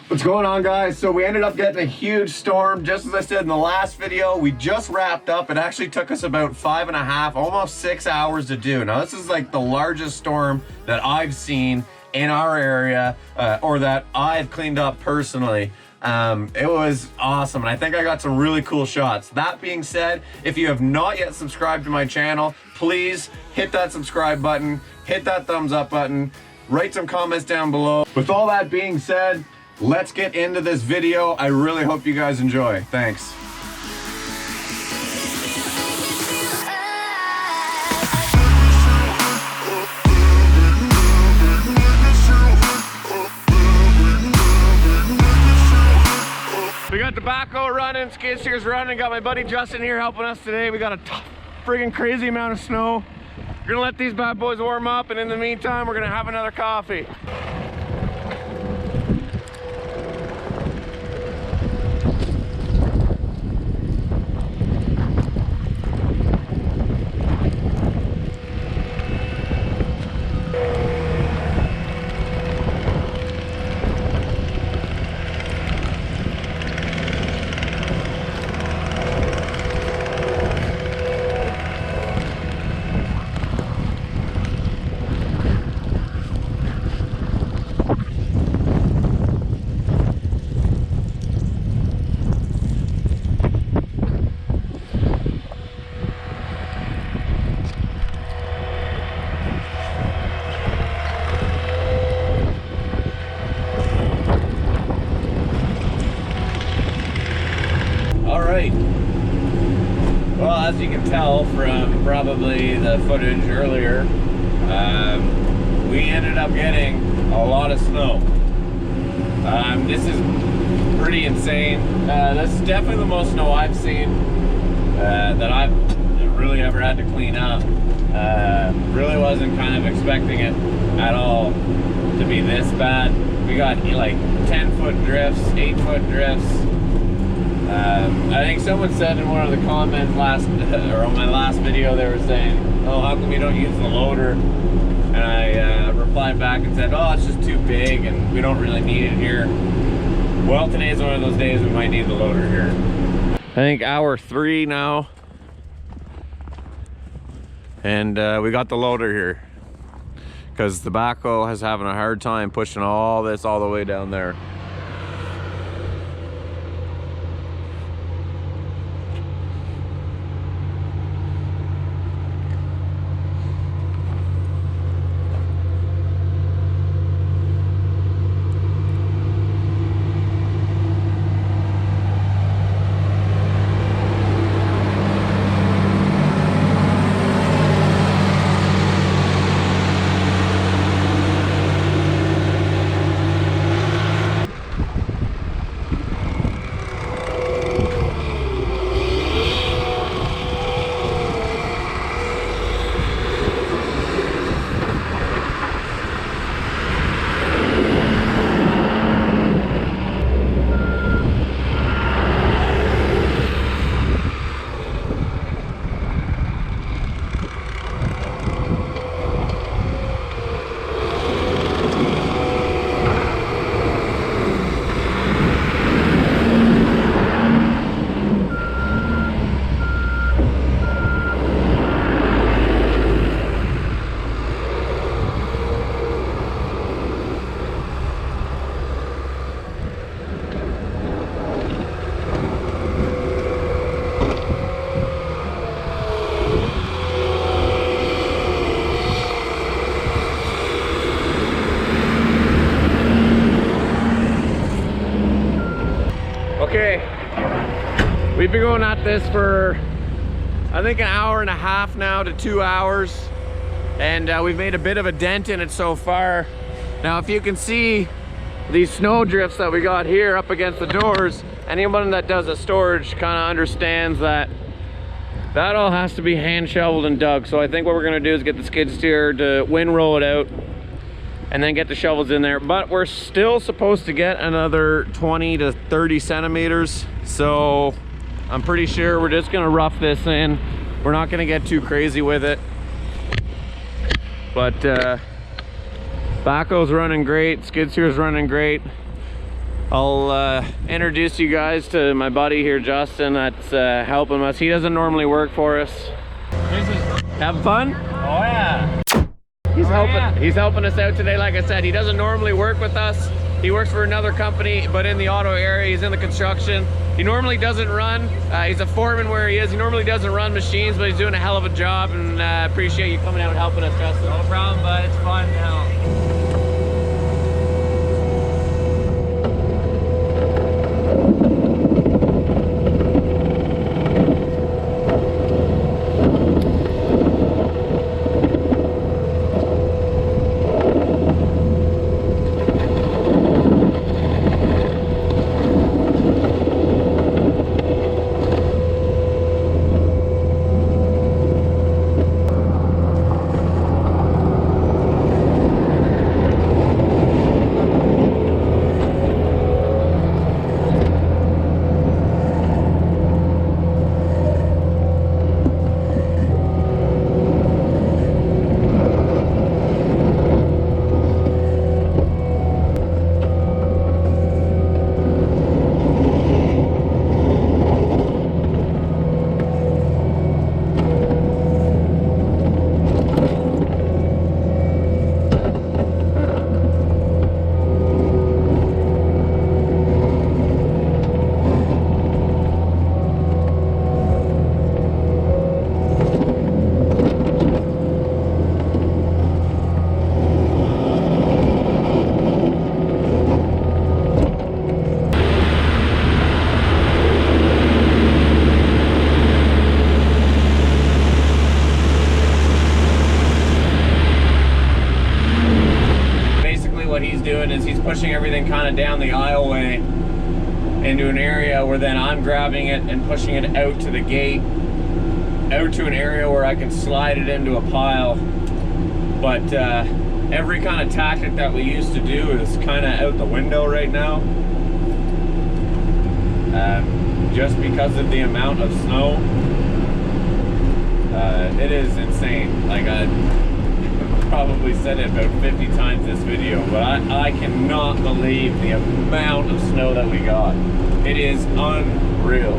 What's going on, guys? So we ended up getting a huge storm. Just as I said in the last video, we just wrapped up. It actually took us about 5.5, almost 6 hours to do. Now this is like the largest storm that I've seen in our area, or that I've cleaned up personally. It was awesome, and I think I got some really cool shots. That being said, if you have not yet subscribed to my channel, please hit that subscribe button, hit that thumbs up button, write some comments down below. With all that being said, let's get into this video. I really hope you guys enjoy. Thanks. We got the backhoe running, skid steer's running. Got my buddy Justin here helping us today. We got a friggin' crazy amount of snow. We're gonna let these bad boys warm up, and in the meantime, we're gonna have another coffee. Well, as you can tell from probably the footage earlier, we ended up getting a lot of snow. This is pretty insane. This is definitely the most snow I've seen that I've really ever had to clean up. Really wasn't kind of expecting it at all to be this bad. We got like 10-foot drifts, 8-foot drifts. I think someone said in one of the comments or on my last video, they were saying, oh, how come you don't use the loader? And I replied back and said, oh, it's just too big and we don't really need it here. Well, today's one of those days we might need the loader here. I think hour 3 now. And we got the loader here because the backhoe is having a hard time pushing all this all the way down there. Okay, we've been going at this for I think an hour and a half now to 2 hours, and we've made a bit of a dent in it so far. Now if you can see these snow drifts that we got here up against the doors, anyone that does a storage kind of understands that that all has to be hand shoveled and dug. So I think what we're going to do is get the skid steer to wind roll it out and then get the shovels in there. But we're still supposed to get another 20 to 30 centimeters. So I'm pretty sure we're just gonna rough this in. We're not gonna get too crazy with it. But backhoe's running great, skid steer's running great. I'll introduce you guys to my buddy here, Justin, that's helping us. He doesn't normally work for us. Having fun? Oh yeah. He's helping us out today. Like I said, he doesn't normally work with us. He works for another company, but in the auto area. He's in the construction. He normally doesn't run. He's a foreman where he is. He normally doesn't run machines, but he's doing a hell of a job, and appreciate you coming out and helping us, Justin. No problem, bud. It's fun now. What he's doing is he's pushing everything kind of down the aisleway into an area where then I'm grabbing it and pushing it out to the gate, out to an area where I can slide it into a pile. But every kind of tactic that we used to do is kind of out the window right now, just because of the amount of snow. It is insane. Like probably said it about 50 times this video, but I cannot believe the amount of snow that we got. It is unreal.